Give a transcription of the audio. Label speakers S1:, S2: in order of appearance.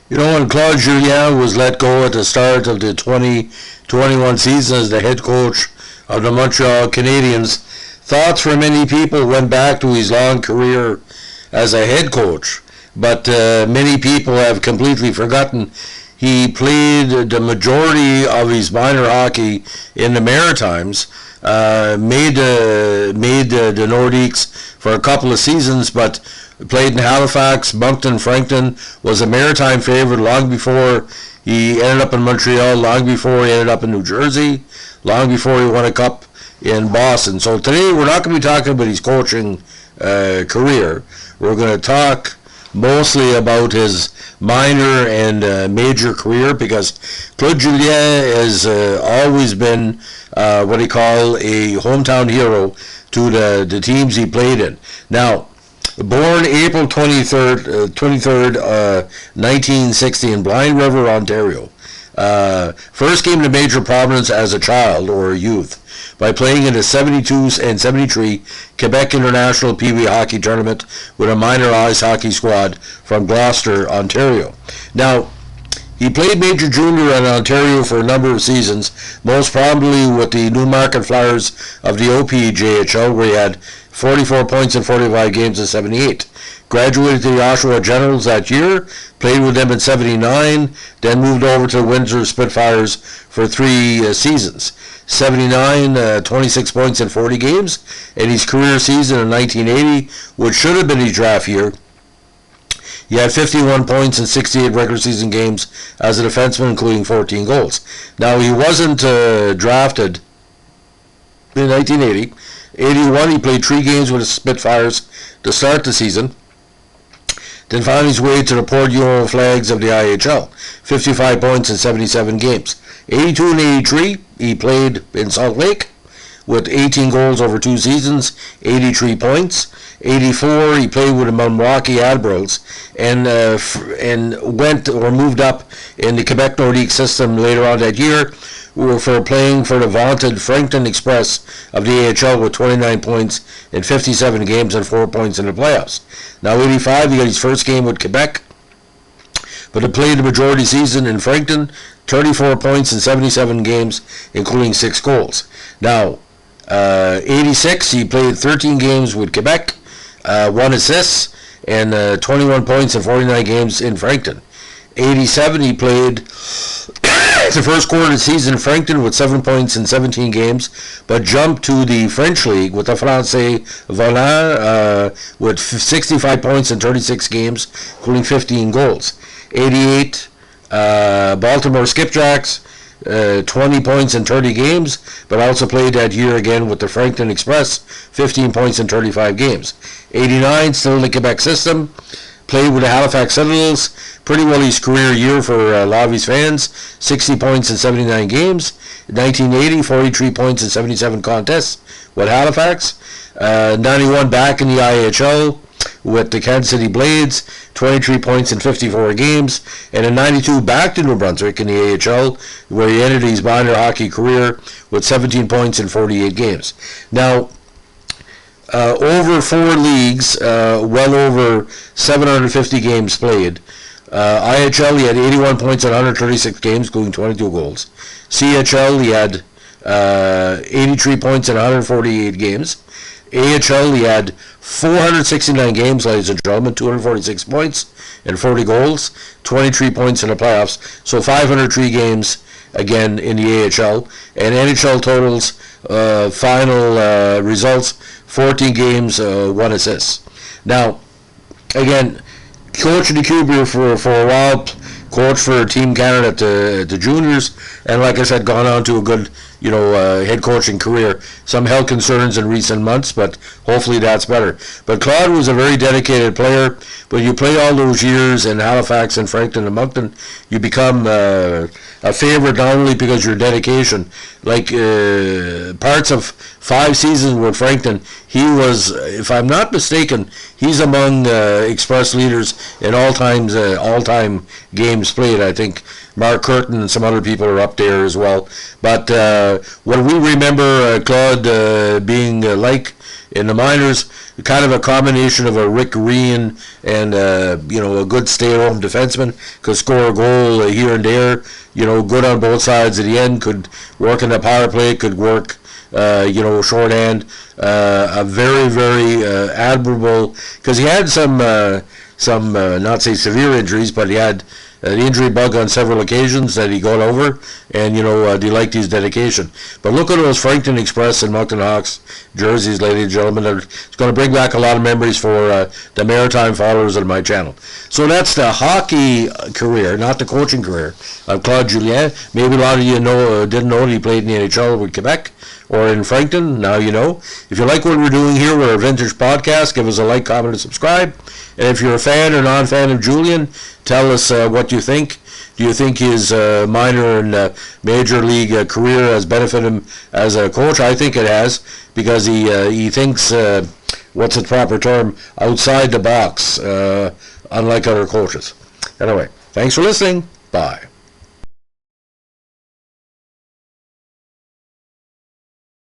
S1: When Claude Julien was let go at the start of the 2021 season as the head coach of the Montreal Canadiens, thoughts for many people went back to his long career as a head coach. But many people have completely forgotten he played the majority of his minor hockey in the Maritimes, made the Nordiques for a couple of seasons, but played in Halifax, Moncton, Fredericton, was a Maritime favorite long before he ended up in Montreal, long before he ended up in New Jersey, long before he won a cup in Boston. So today we're not going to be talking about his coaching career. We're going to talk mostly about his minor and major career, because Claude Julien has always been what he call a hometown hero to the teams he played in. Now, born April 23rd, 1960 in Blind River, Ontario. First came to major prominence as a child or a youth by playing in the 72 and 73 Quebec International Pee Wee Hockey Tournament with a minor ice hockey squad from Gloucester, Ontario. Now, he played Major Junior in Ontario for a number of seasons, most probably with the Newmarket Flyers of the OPJHL, where he had 44 points in 45 games in 78. Graduated to the Oshawa Generals that year, played with them in 79, then moved over to the Windsor Spitfires for 3 seasons. 79, 26 points in 40 games, and his career season in 1980, which should have been his draft year, he had 51 points in 68 regular season games as a defenseman, including 14 goals. Now, he wasn't drafted in 1980. 81, he played 3 games with the Spitfires to start the season, then found his way to the Port Huron Flags of the IHL, 55 points in 77 games. 82 and 83, he played in Salt Lake with 18 goals over 2 seasons, 83 points. 84, he played with the Milwaukee Admirals and went or moved up in the Quebec Nordique system later on that year for playing for the vaunted Fredericton Express of the AHL with 29 points in 57 games and 4 points in the playoffs. Now, 85, he got his first game with Quebec, but he played the majority season in Fredericton, 34 points in 77 games, including 6 goals. Now, 86, he played 13 games with Quebec, 1 assist, and 21 points in 49 games in Fredericton. 87, he played the first quarter of the season in Fredericton with 7 points in 17 games, but jumped to the French League with the Francais Volant with 65 points in 36 games, including 15 goals. 88, Baltimore Skipjacks, 20 points in 30 games, but also played that year again with the Fredericton Express, 15 points in 35 games. 89, still in the Quebec system, played with the Halifax Citadels, pretty well his career year for a lot of his fans, 60 points in 79 games. 1980, 43 points in 77 contests with Halifax. 91, back in the IHL with the Kansas City Blades, 23 points in 54 games, and in 92 back to New Brunswick in the AHL, where he ended his minor hockey career with 17 points in 48 games. Now, over 4 leagues, well over 750 games played. IHL, he had 81 points in 136 games, including 22 goals. CHL, he had 83 points in 148 games. AHL, he had 469 games, ladies and gentlemen, 246 points and 40 goals, 23 points in the playoffs, so 503 games again in the AHL. And NHL totals, final results, 14 games, 1 assist. Now, again, coach in the QB for a while, coach for Team Canada at the juniors, and like I said, gone on to a good head coaching career. Some health concerns in recent months, but hopefully that's better. But Claude was a very dedicated player. When you play all those years in Halifax and Fredericton and Moncton, you become a favorite not only because of your dedication. Like parts of 5 seasons with Fredericton, he was, if I'm not mistaken, he's among Express leaders in all-time games played. I think Mark Curtin and some other people are up there as well. But what we remember Claude being like in the minors, kind of a combination of a Rick Ryan and a good stay-at-home defenseman, could score a goal here and there, good on both sides at the end, could work in the power play, could work shorthand, a very, very admirable, because he had some not say severe injuries, but he had the injury bug on several occasions that he got over, and he liked his dedication. But look at those Fredericton Express and Moncton Hawks jerseys, ladies and gentlemen. It's going to bring back a lot of memories for the Maritime followers of my channel. So that's the hockey career, not the coaching career, of Claude Julien. Maybe a lot of you didn't know that he played in the NHL with Quebec or in Fredericton. Now you know. If you like what we're doing here, we're a vintage podcast. Give us a like, comment, and subscribe. And if you're a fan or non-fan of Julien, tell us what you think. Do you think his minor and major league career has benefited him as a coach? I think it has, because he thinks, what's the proper term, outside the box, unlike other coaches. Anyway, thanks for listening. Bye.